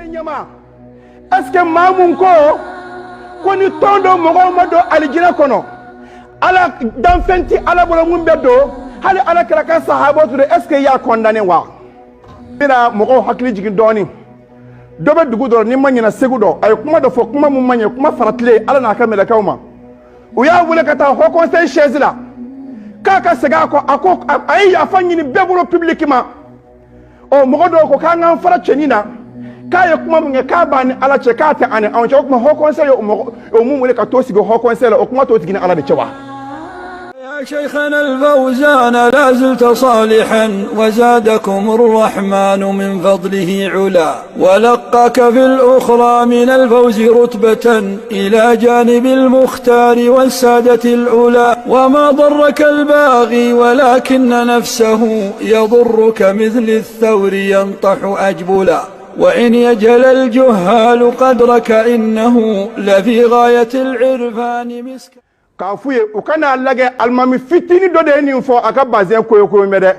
nyama est-ce que mamun ko ni tondo mo do alijina kono ala dan fenti ala bolo mun beddo hali ala kala kan sahabatu est-ce que ya condamné wa bina mo hakli jigin doni dobe dugu do ni manyina segudo ay kuma do fo kuma mun manye kuma faratle ala na kamela kawma o ya wule kata ho conseil chaise la kaka sega ko ako ay ya fanyi ni beburo publiquement o mo do ko kan an fara chenina kaya kuma mun ka bani ala ce ka ta ani an ce kuma ho conseil o mun wule ka to sigo ho conseil o kuma to tigina ala da cewa يا شيخنا الفوزان لا زلت صالحا وزادكم الرحمن من فضله علا ولقاك في الأخرى من الفوز رتبة إلى جانب المختار والسادة العلا وما ضرك الباغي ولكن نفسه يضرك مثل الثور ينطح أجبلا وإن يجهل الجهال قدرك إنه لفي غاية العرفان مسك kafuye ukana lage almami fitini do de ni fo aka bazen ko mede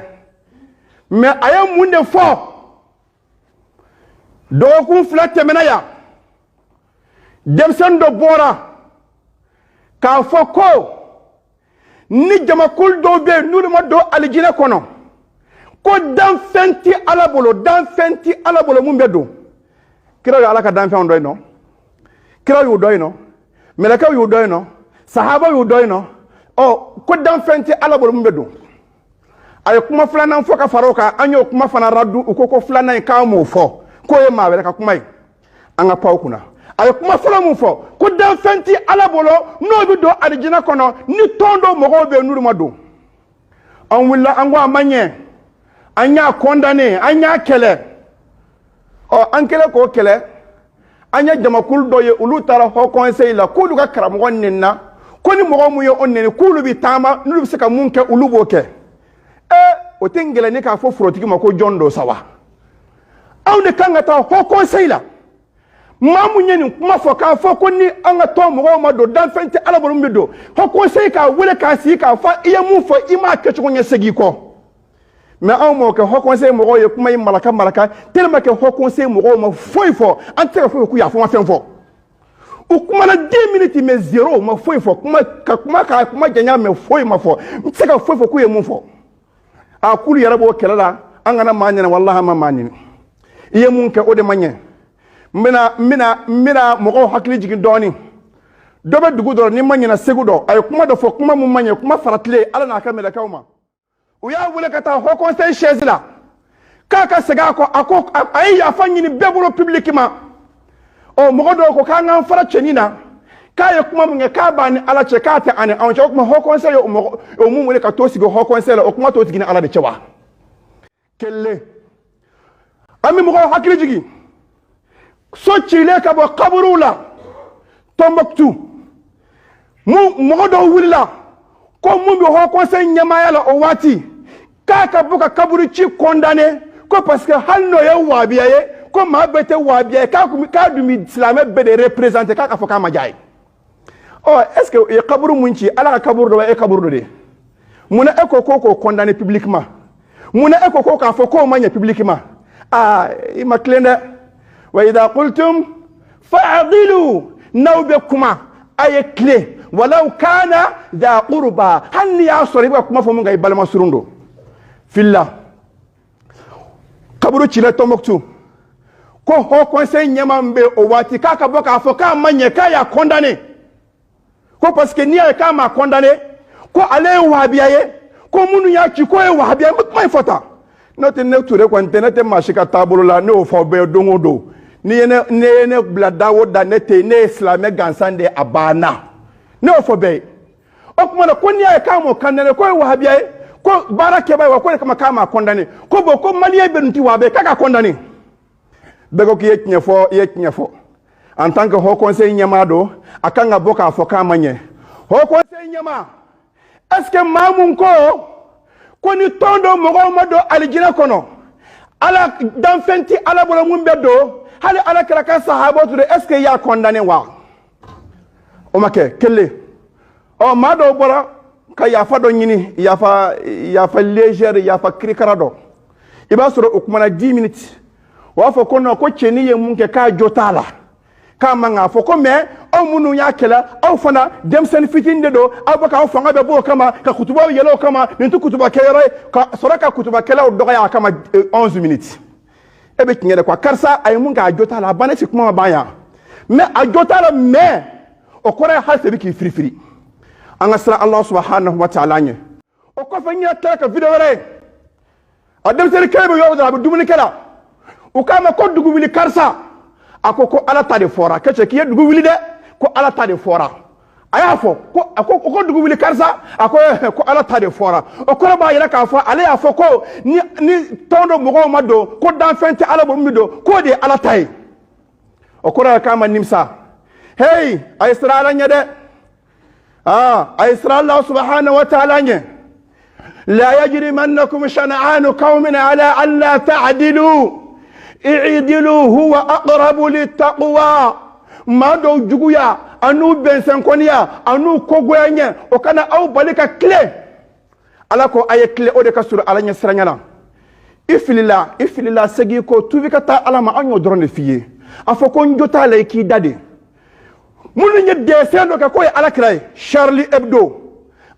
me ayam munde fo do ku flatte menaya demsen do bora ka fo ko ni jama kul do be nuru ma do aljina kono ko dan fenti ala bolo mun bedo kira ala ka dan fen do no kira yu do no melaka yu do no sahaba yu doy no o ko dan fenti ala bolo mbedo ay kuma flana fo ka faroka anyo kuma fana raddu ko flana ka mo fo ko e ma wele ka kuma yi anga paw kuna ay kuma fala mo fo ko dan fenti ala bolo no bi do aljina kono ni tondo mo go be nuru mado an willa an wa manye anya condamné anya kele o an kele ko kele anya jamakul doye ulu tara ho conseil la ko duga karam wonninna koni mogo mu yo onnene kulu bi tama nulu bi saka munke ulubo ke o tengele ne ka fo frotigi mako jondo sawa aw ne kanga ta ho conseil la mamu nyeni kuma fo ka fo koni anga to mogo ma do dan fenti ala bolo mbedo ho conseil ka wele ka si ka fa iya mu fo ima ke chiko nya segi ko mais aw mo ke ho conseil mogo ye kuma yi malaka tellement que ho conseil mogo ma fo ante fo ku ya fo ma fen fo o kuma na 10 minutes mais zéro ma foi fo kuma janya me foi ma fo mtsaka foi fo ku ye mun fo a kulu yarabo kelala an gana manyana wallahi ma manini iye mun ke ode manye mina mo ko hakli jigin doni dobe dugu do ni manyana segudo ay kuma do fo kuma mun manye kuma faratle ala na kamela kawma o ya wule kata ho conseil chaise la kaka sega ko ako ay ya fanyi ni beburo publiquement o mo do ko kan an fara chenina kaya kuma mun ka bani ala ce ka ta ani an ce kuma ho conseil o mun wule ka to sigo ho conseil o kuma to tigina ala da cewa kelle ami mo hakili jigi so chile ka bo kaburula Tombouctou mo do wulila ko mun bi ho conseil nyama la o wati ka buka kaburu ci condamné ko parce que halno ya wabiyaye ko ma bete wabiyaye ka dumi islamé be de représenter ka fo ka ma jaay oh est-ce que e kaburu munci ala kaburu do e kaburu do de muna e ko condamné publiquement muna e ko ka fo ko manya publiquement i maklenda wa idha qultum fa'dilu nawbakuma ay clé walau kana da qurba hanni ya soriba kuma fo mun ga balma surundo filla kaburu chile Tombouctou ko ho conseil nyamambe o wati kaka boka fo ka manye ka ya condamné ko parce que ni ka ma condamné ko ale wahabiyaye ko munu ya ki ko wahabiyaye mai fota note ne toure ko internet ma shika tabulu la ne o fo be dongodo ni ne bladawo da ne te ne islamé gansande abana ne o fo be o kuma ko ni ka mo condamné ko wahabiyaye ko barake bay wa ko kama condamné ko bo ko maliye be nti wa be kaka condamné bego ki yetnyefo en tant que haut conseil nyamado akanga boka foka manye haut conseil nyama est-ce que mamun ko ni tondo mogo mado aljina kono ala dan fenti ala bolo mun beddo hali ala kala ka sahabatu de est-ce que ya condamné wa o make kelle o mado bora ka ya fa do nyini ya fa légère ya fa krikarado iba soro o kuma na 10 minutes wa fo ko no ko cheni ye mun ke ka jotala ka manga fo ko me o munu ya kela o fana dem sen fitinde do abaka o fanga be bo kama ka kutuba yelo kama nintu kutuba kere ka soraka kutuba kela o doga ya kama 11 minutes ebe kinyere kwa karsa ay mun ga jotala banati kuma baya me a jotala me o kore halse bi ki free an asra Allah subhanahu wa ta'ala nye o ko fa nya taka video re adam sen kebe yo da bu dumuni kala o kama ko dugu wili karsa akoko ala ta de fora kace ki dugu wili de ko ala ta de fora aya fo ko dugu wili karsa ko ala ta de fora o ko ba yira ka fo ala ya fo ko ni tondo mo ko mado ko dan fente ala bo mi do ko de ala tai o ko ra kama nimsa hey ay israila nya de ay israila subhanahu wa ta'ala nya la yajrimannakum shana'anu qaumin ala an la ta'dilu i'dilu huwa aqrabu littaqwa mado juguya anu bensen konia anu kogoyanye o kana aw balika clé ala ko ay clé o de ka sur ala nya sranyala ifilila segi ko tuvikata ala ma anyo drone fiye afoko njota lay ki dade munu nye dessin do ka ko ala kray Charlie Hebdo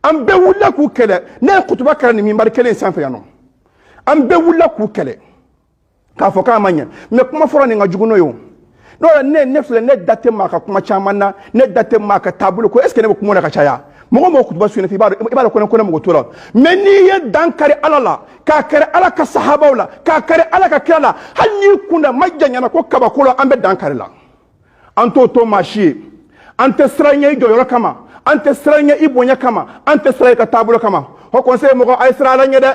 am be wulla ku kele ne kutuba karani mi mbar kele sanfa yano am be wulla ku kele ka fo ka manya me kuma foro ni ngajuguno yo no ne fle ne date maka kuma chamana ne date maka tabulu ko est ce que ne ko mo ka chaya mo kutuba suina fi ibara ko mo tola me ni ye dankari alala ka kare ala ka sahaba wala ka kare ala ka kala hanni kuna majjanya na ko kaba ko ambe dankari la anto to mashi ante sranya ido yoro kama ante sranya ibonya kama ante sranya ka tabulu kama ho conseil mo ko ay srala nya de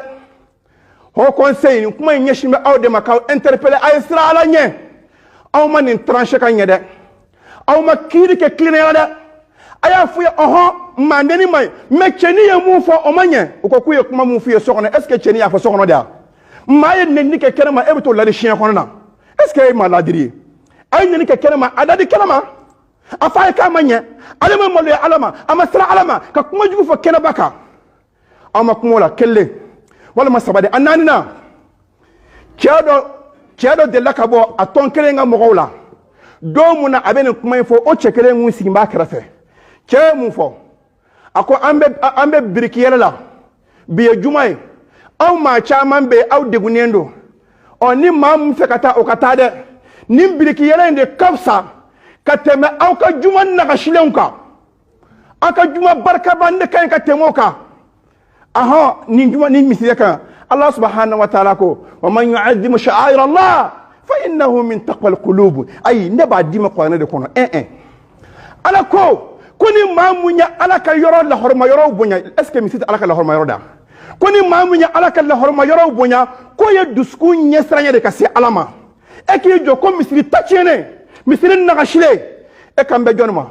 ho conseil ni kuma nyeshimbe awde maka interpeller ay srala nya aw man in tranche ka nya de aw ma kiri ke clean de aya fuya mandeni mai me cheni ye mu fo o manye ko kuye kuma mu fiye sokona est ce que cheni ya fo sokona dia maye nenni ke kenema e beto la de chien konna est ce que ma ladiri ay nenni ke kenema adadi kenema afa ka manye alama malu alama amasra alama ka kuma jugu fo kenaba ka ama kuma la kelle wala masabade ananina kedo de lakabo aton kelenga mogola do muna abene kuma fo o chekele ngun sigimba krafe ke mu fo ako ambe birikiyela la biye jumai aw ma chaman be aw degunendo oni mam fekata o kata de nim birikiyela inde kafsa kateme aw ka juma naga shilenka aka juma barka bande kan ka temoka aha ni juma ni misiyaka Allah subhanahu wa ta'ala ko wa man yu'azzim sha'air Allah fa innahu min taqwa alqulub ay neba dima ko na de kono ala ko koni mamunya ala ka yoro la horma yoro bonya est ce que misita ala ka la horma yoro da koni mamunya ala ka la horma yoro bonya ko ye dusku nyesranya de kasi alama e ki jo ko misiri tachene misiri nagashile e kambe jonma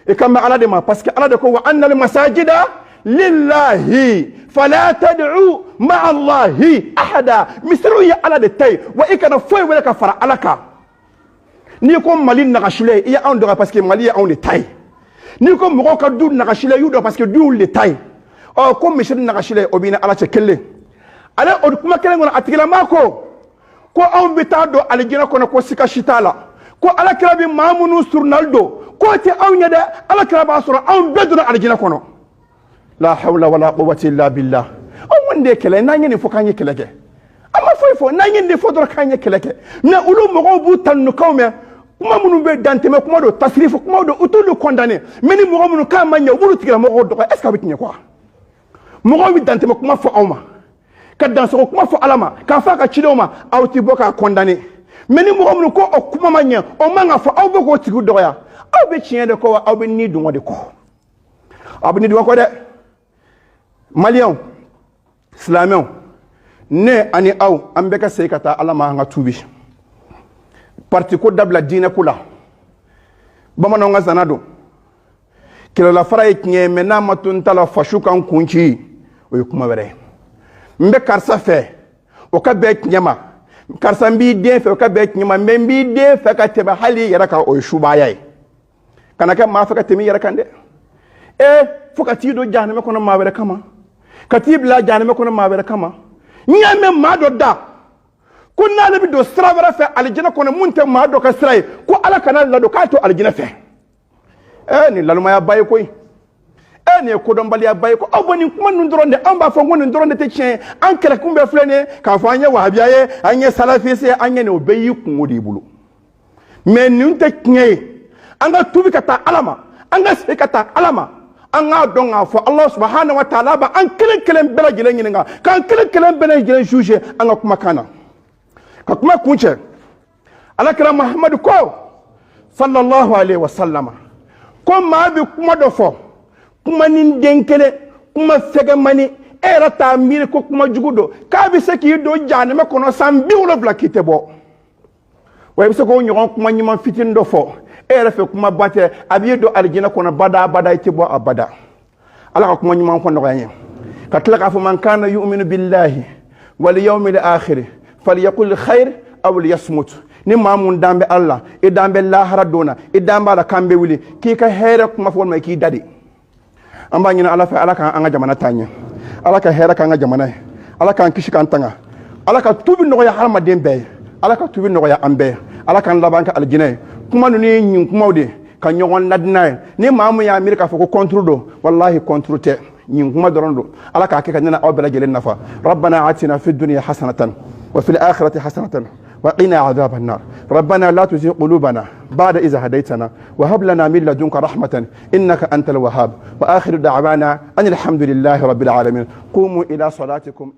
e kambe ala de ma parce que ala de ko wa anna al masajida lillahi fala tad'u ma'a allahi ahada misiri ya ala de tay wa ikana foy wala ka fara alaka ni ko mali nagashile ya on parce que mali ya on de tay ni ko mo ka du nagashile yudo parce que du le tay o ko misir nagashile obina ala che kelle ala o kuma kele ngona atigila mako ko on bita do aljina kono ko sika shitala ko ala krabi mamunu surnaldo ko te awnya de ala kraba sura on beduna aljina kono la hawla wala quwwata illa billah o wonde kele nanyeni fo kanye keleke ama fo nanyeni fo do kanye keleke na ulu mo bu tanu kawme kuma munu be danteme kuma do tasrif kuma do utulu condamné meni mo munu ka manya bulu tigala mo do est ce que bitnya quoi mo bi danteme kuma fo awma ka danso kuma fo alama ka fa ka chidoma awti boka condamné meni mo munu ko o kuma manya o manga fo aw boko tigu do ya aw be chien de ko aw be ni do ngode ko aw be ni do ko de malien islamien ne ani aw ambeka seykata alama nga tubi parti ko dabla dina kula bamano nga zanado kila la fara iknye mena matun tala fashuka kunchi o kuma were mbe karsa fe o ka be nyama karsa mbi de fe o ka be nyama mbi de fe ka teba hali yaraka o shuba yai kana ka ma fe ka temi yaraka nde fuka tido jahannama kono ma were kama katibla jahannama kono ma were kama nyame ma do da ko n'ale bi don sira wɛrɛ fɛ alijinɛ kɔnɔ mun tɛ maa dɔ ka sira ye ko ala kana ladon k'a to alijinɛ fɛ nin lalumaya ba ye koyi nin ye kodɔnbaliya ba ye ko aw bɔ nin kuma ninnu dɔrɔn de an b'a fɔ ko nin dɔrɔn de tɛ tiɲɛ an kɛlɛkun bɛɛ filɛ nin ye k'a fɔ an ye wahabiya ye an ye salafisi ye an ye nin o bɛɛ y'i kungo de bolo mais nin tɛ tiɲɛ ye an ka tubi ka taa ala ma an ka segin ka taa ala ma an k'a dɔn k'a fɔ ala subahanahu wa taala b'a an kelen kelen bɛɛ lajɛlen ɲininka k'an kelen kelen bɛɛ lajɛlen juge an ka kumakan na ka kuma kun cɛ alakira muhamadu ko sallallahu alaihi wa sallama ko maa bɛ kuma dɔ fɔ kuma ni den kelen kuma fɛgɛmani e yɛrɛ t'a miiri ko kuma jugu don k'a bɛ se k'i don jahanama kɔnɔ san 70 k'i tɛ bɔ wa i bɛ se k'o ɲɔgɔn kuma ɲuman fitinin dɔ fɔ e yɛrɛ fɛ kuma ba tɛ a b'i don alijinɛ kɔnɔ bada bada i tɛ bɔ abada ala ka kuma ɲuman fɔ nɔgɔya ye ka tila k'a fɔ man kana yu'minu billahi wal yawmil akhir falyaqul khair aw liyasmut ni maa mun dan bɛ ala i dan bɛ lahara don na i dan b'a la kan bɛ wuli k'i ka hɛrɛ kuma fɔ walima i k'i da de an b'a ɲini ala fɛ ala k'an an ka jamana taa ɲɛ ala ka hɛrɛ k'an ka jamana ye ala k'an kisi k'an tanga ala ka tubi nɔgɔya hadamaden bɛɛ ye ala ka tubi nɔgɔya an bɛɛ ala k'an laban ka alijinɛ ye kuma ninnu ye ɲin kumaw de ka ɲɔgɔn ladina ye ni maa mun y'a miiri k'a fɔ ko contre don wallahi contre tɛ ɲin kuma dɔrɔn don ala k'a kɛ ka ɲɛna aw bɛɛ lajɛlen nafa rabbana atina fid dunya hasanatan wa fil akhirati hasanatan وقنا عذاب النار ربنا لا تزغ قلوبنا بعد إذا هديتنا وهب لنا من لدنك رحمة إنك أنت الوهاب وآخر دعوانا أن الحمد لله رب العالمين قوموا إلى صلاتكم